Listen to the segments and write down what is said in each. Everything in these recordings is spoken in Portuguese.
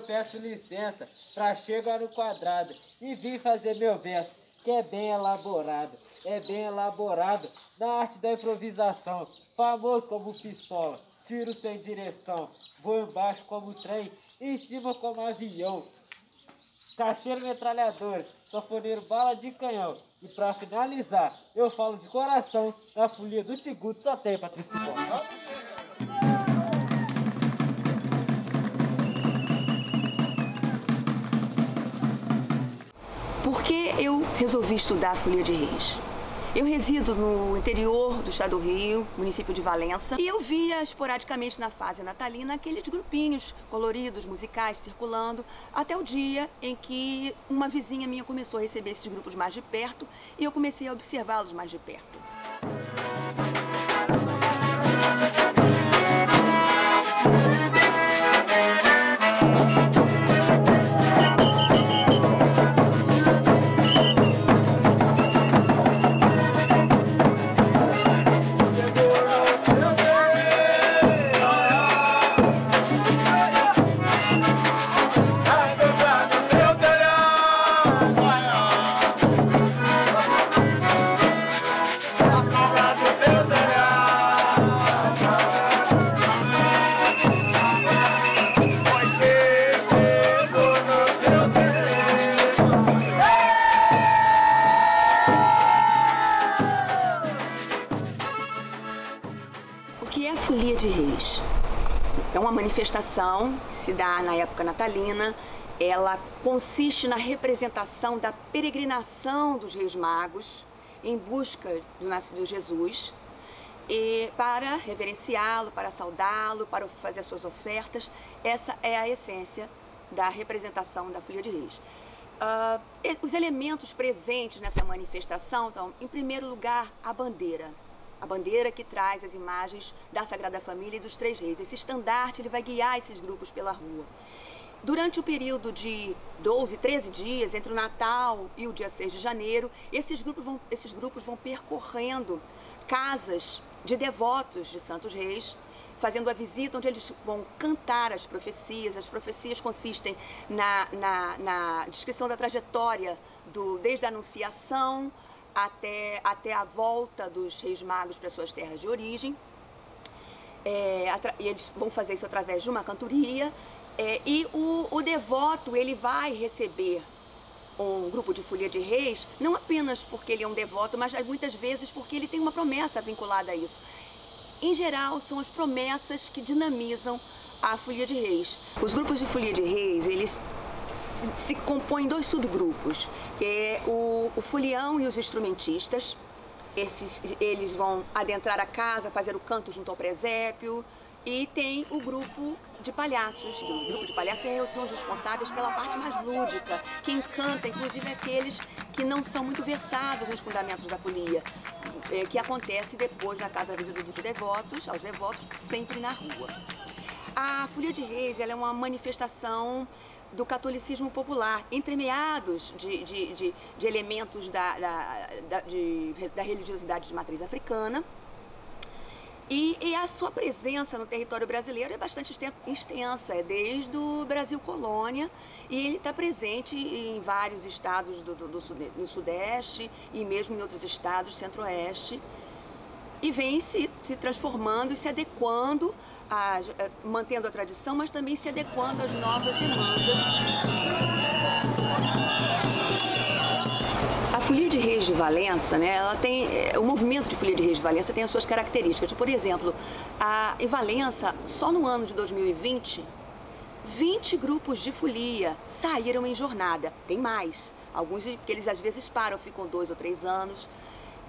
peço licença pra chegar no quadrado e vir fazer meu verso, que é bem elaborado na arte da improvisação, famoso como pistola, tiro sem direção, vou embaixo como trem, em cima como avião, caixeiro metralhador, sanfoneiro bala de canhão. E pra finalizar, eu falo de coração, na folia do Tiguto só tem Patrícia Paula. Por que eu resolvi estudar a Folia de Reis? Eu resido no interior do estado do Rio, município de Valença, e eu via esporadicamente na fase natalina aqueles grupinhos coloridos, musicais, circulando, até o dia em que uma vizinha minha começou a receber esses grupos mais de perto e eu comecei a observá-los mais de perto. Folia de Reis é uma manifestação que se dá na época natalina. Ela consiste na representação da peregrinação dos Reis Magos em busca do nascido Jesus, e para reverenciá-lo, para saudá-lo, para fazer as suas ofertas. Essa é a essência da representação da Folia de Reis. Os elementos presentes nessa manifestação, então, em primeiro lugar, a bandeira. A bandeira que traz as imagens da Sagrada Família e dos Três Reis. Esse estandarte ele vai guiar esses grupos pela rua. Durante o período de 12, 13 dias, entre o Natal e o dia 6 de janeiro, esses grupos vão percorrendo casas de devotos de Santos Reis, fazendo a visita onde eles vão cantar as profecias. As profecias consistem na descrição da trajetória desde a Anunciação até a volta dos Reis Magos para suas terras de origem. E eles vão fazer isso através de uma cantoria. E o devoto ele vai receber um grupo de Folia de Reis, não apenas porque ele é um devoto, mas muitas vezes porque ele tem uma promessa vinculada a isso. Em geral, são as promessas que dinamizam a Folia de Reis. Os grupos de Folia de Reis, eles se compõem em dois subgrupos, que é o folião e os instrumentistas. Eles vão adentrar a casa, fazer o canto junto ao presépio. E tem o grupo de palhaços. O grupo de palhaços são os responsáveis pela parte mais lúdica, que encanta, inclusive, aqueles que não são muito versados nos fundamentos da folia, que acontece depois na casa visita dos devotos, aos devotos, sempre na rua. A Folia de Reis ela é uma manifestação do catolicismo popular, entremeados de elementos da religiosidade de matriz africana. E a sua presença no território brasileiro é bastante extensa, desde o Brasil colônia, e ele está presente em vários estados do Sudeste e mesmo em outros estados Centro-Oeste, e vem se transformando e se adequando, mantendo a tradição, mas também se adequando às novas demandas. A Folia de Reis de Valença, né, o movimento de Folia de Reis de Valença tem as suas características. Por exemplo, em Valença, só no ano de 2020, 20 grupos de folia saíram em jornada. Tem mais, alguns que eles às vezes param, ficam 2 ou 3 anos.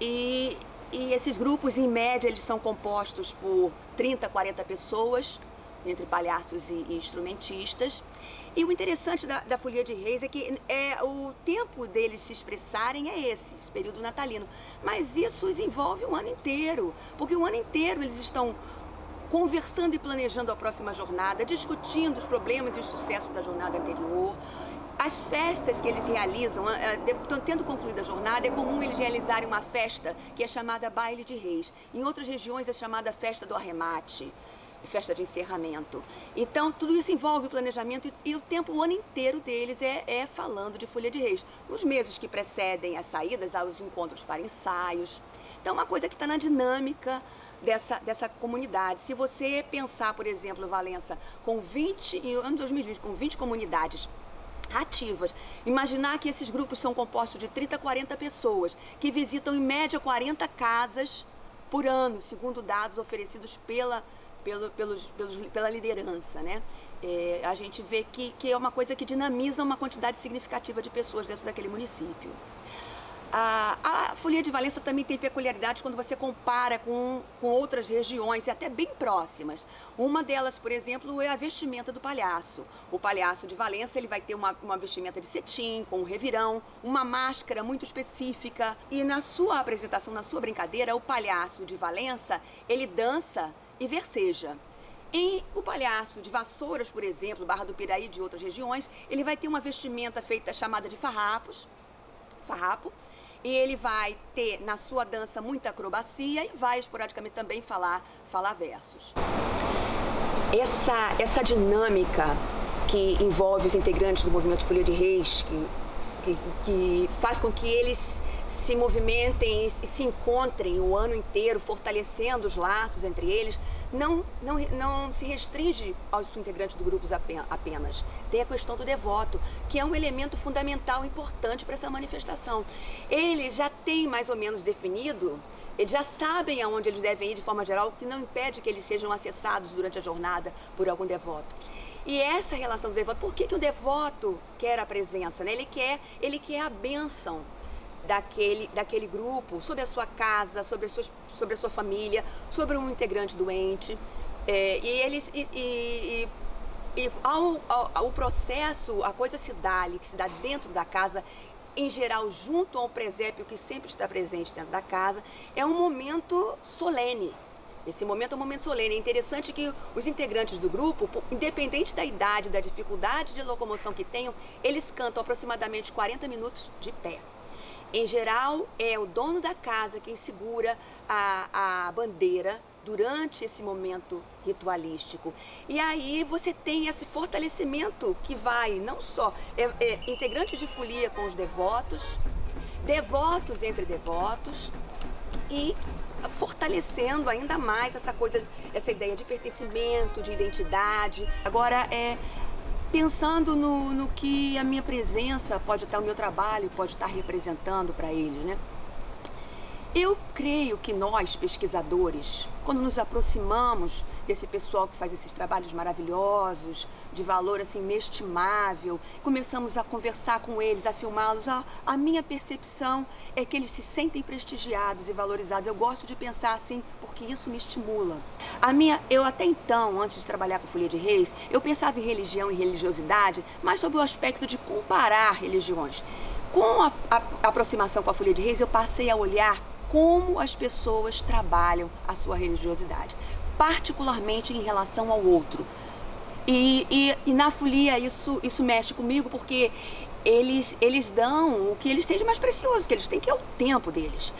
E esses grupos, em média, eles são compostos por 30, 40 pessoas, entre palhaços e instrumentistas. E o interessante da Folia de Reis é que o tempo deles se expressarem é esse período natalino. Mas isso os envolve o ano inteiro, porque o ano inteiro eles estão conversando e planejando a próxima jornada, discutindo os problemas e os sucessos da jornada anterior. As festas que eles realizam, tendo concluída a jornada, é comum eles realizarem uma festa que é chamada Baile de Reis. Em outras regiões é chamada Festa do Arremate. festa de encerramento. Então, tudo isso envolve o planejamento e o ano inteiro deles é falando de Folia de Reis. Nos meses que precedem as saídas, há os encontros para ensaios. Então, uma coisa que está na dinâmica dessa comunidade. Se você pensar, por exemplo, Valença, em ano 2020, com 20 comunidades ativas, imaginar que esses grupos são compostos de 30 a 40 pessoas, que visitam em média 40 casas por ano, segundo dados oferecidos pela liderança, né? A gente vê que é uma coisa que dinamiza uma quantidade significativa de pessoas dentro daquele município. A Folia de Valença também tem peculiaridades quando você compara com outras regiões, e até bem próximas. Uma delas, por exemplo, é a vestimenta do palhaço. O palhaço de Valença, ele vai ter uma vestimenta de cetim, com um revirão, uma máscara muito específica. E na sua apresentação, na sua brincadeira, o palhaço de Valença, ele dança e verseja. E o palhaço de Vassouras, por exemplo, Barra do Piraí, de outras regiões, ele vai ter uma vestimenta chamada de farrapo, e ele vai ter na sua dança muita acrobacia e vai esporadicamente também falar versos. Essa dinâmica que envolve os integrantes do movimento Folia de Reis, que faz com que eles se movimentem e se encontrem o ano inteiro, fortalecendo os laços entre eles, não se restringe aos integrantes do grupo apenas. Tem a questão do devoto, que é um elemento fundamental, importante para essa manifestação. Eles já têm mais ou menos definido, eles já sabem aonde eles devem ir de forma geral, o que não impede que eles sejam acessados durante a jornada por algum devoto. E essa relação do devoto, por que o devoto quer a presença, né? Ele quer a bênção daquele grupo, sobre a sua casa, sobre a sua família, sobre um integrante doente. O processo, a coisa que se dá dentro da casa, em geral junto ao presépio que sempre está presente dentro da casa, é um momento solene. Esse momento é um momento solene. É interessante que os integrantes do grupo, independente da idade, da dificuldade de locomoção que tenham, eles cantam aproximadamente 40 minutos de pé. Em geral, é o dono da casa quem segura a bandeira durante esse momento ritualístico. E aí você tem esse fortalecimento que vai não só integrantes de folia com os devotos, devotos entre devotos, e fortalecendo ainda mais essa ideia de pertencimento, de identidade. Agora, pensando no que a minha presença pode estar, o meu trabalho pode estar representando para eles, né? Eu creio que nós, pesquisadores, quando nos aproximamos desse pessoal que faz esses trabalhos maravilhosos, de valor assim inestimável, começamos a conversar com eles, a filmá-los, a minha percepção é que eles se sentem prestigiados e valorizados. Eu gosto de pensar assim, porque isso me estimula. Eu até então, antes de trabalhar com Folia de Reis, eu pensava em religião e religiosidade, mas sob o aspecto de comparar religiões. Com a aproximação com a Folia de Reis, eu passei a olhar como as pessoas trabalham a sua religiosidade, particularmente em relação ao outro. E na folia isso mexe comigo, porque eles dão o que eles têm de mais precioso, que eles têm, que é o tempo deles.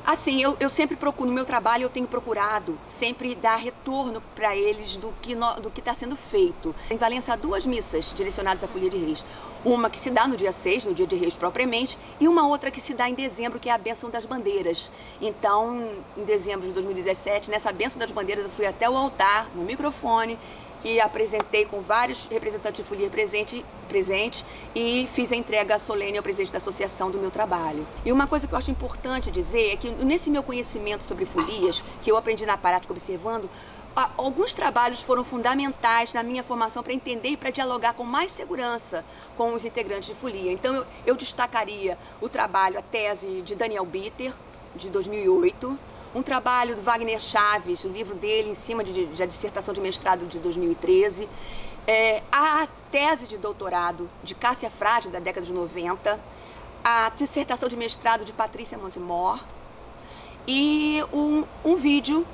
Assim, eu sempre procuro, no meu trabalho eu tenho procurado sempre dar retorno para eles do que está sendo feito. Em Valença há 2 missas direcionadas à Folia de Reis. Uma que se dá no dia 6, no dia de Reis propriamente, e uma outra que se dá em dezembro, que é a Bênção das Bandeiras. Então, em dezembro de 2017, nessa Bênção das Bandeiras, eu fui até o altar, no microfone, e apresentei com vários representantes de folia presente e fiz a entrega solene ao presidente da associação do meu trabalho. E uma coisa que eu acho importante dizer é que nesse meu conhecimento sobre folias, que eu aprendi na prática observando, alguns trabalhos foram fundamentais na minha formação para entender e para dialogar com mais segurança com os integrantes de folia. Então eu destacaria a tese de Daniel Bitter, de 2008, um trabalho do Wagner Chaves, o livro dele em cima da dissertação de mestrado de 2013, a tese de doutorado de Cássia Frade, da década de 90, a dissertação de mestrado de Patrícia Montemor e um vídeo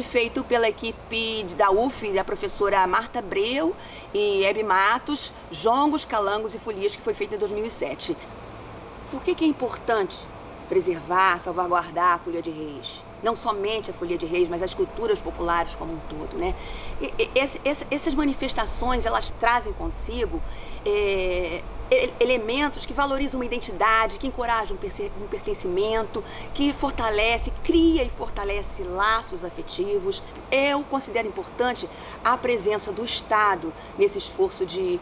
feito pela equipe da UF, da professora Marta Abreu e Hebe Matos, Jongos, Calangos e Folias, que foi feito em 2007. Por que é importante preservar, salvaguardar a Folia de Reis? não somente a Folia de Reis, mas as culturas populares como um todo, né? Essas manifestações, elas trazem consigo elementos que valorizam uma identidade, que encorajam um pertencimento, que cria e fortalece laços afetivos. Eu considero importante a presença do Estado nesse esforço de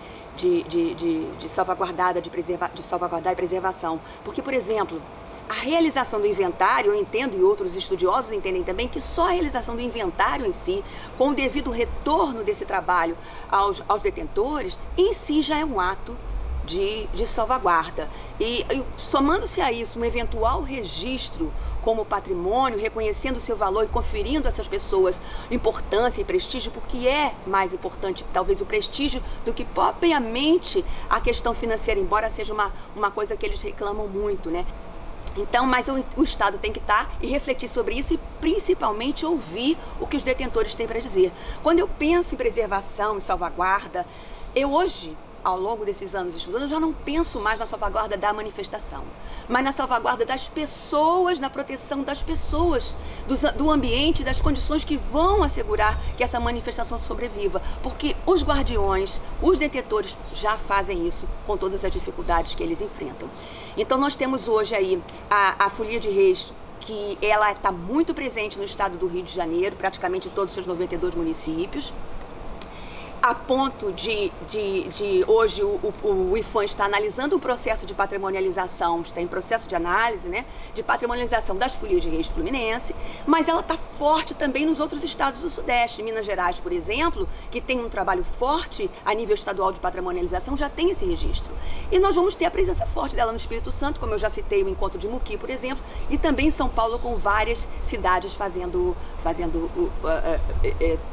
salvaguardar e preservação. Porque, por exemplo, a realização do inventário, eu entendo, e outros estudiosos entendem também, que só a realização do inventário em si, com o devido retorno desse trabalho aos detentores, em si já é um ato de salvaguarda. E somando-se a isso um eventual registro como patrimônio, reconhecendo o seu valor e conferindo a essas pessoas importância e prestígio, porque é mais importante talvez o prestígio do que propriamente a questão financeira, embora seja uma coisa que eles reclamam muito, né? Então, mas o Estado tem que estar e refletir sobre isso e principalmente ouvir o que os detentores têm para dizer. Quando eu penso em preservação e salvaguarda, eu hoje, ao longo desses anos estudando, eu já não penso mais na salvaguarda da manifestação, mas na salvaguarda das pessoas, na proteção das pessoas, do ambiente, das condições que vão assegurar que essa manifestação sobreviva, porque os guardiões, os detentores já fazem isso com todas as dificuldades que eles enfrentam. Então nós temos hoje aí a Folia de Reis, que ela está muito presente no estado do Rio de Janeiro, praticamente em todos os seus 92 municípios, a ponto de hoje o IPHAN está analisando o processo de patrimonialização, está em processo de análise, né, de patrimonialização das Folias de Reis Fluminense, mas ela está forte também nos outros estados do Sudeste. Minas Gerais, por exemplo, que tem um trabalho forte a nível estadual de patrimonialização, já tem esse registro. E nós vamos ter a presença forte dela no Espírito Santo, como eu já citei o encontro de Muqui, por exemplo, e também em São Paulo, com várias cidades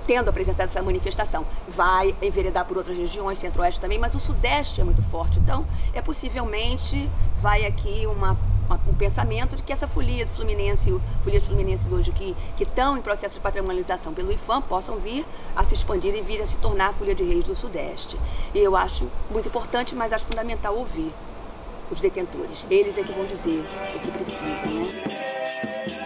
tendo a presença dessa manifestação. Vai enveredar por outras regiões, Centro-Oeste também, mas o Sudeste é muito forte. Então, possivelmente, vai aqui um pensamento de que essa Folia Fluminense, Folias Fluminenses hoje que estão em processo de patrimonialização pelo IPHAN, possam vir a se expandir e vir a se tornar a Folia de Reis do Sudeste. E eu acho muito importante, mas acho fundamental ouvir os detentores. Eles é que vão dizer o que precisam, né?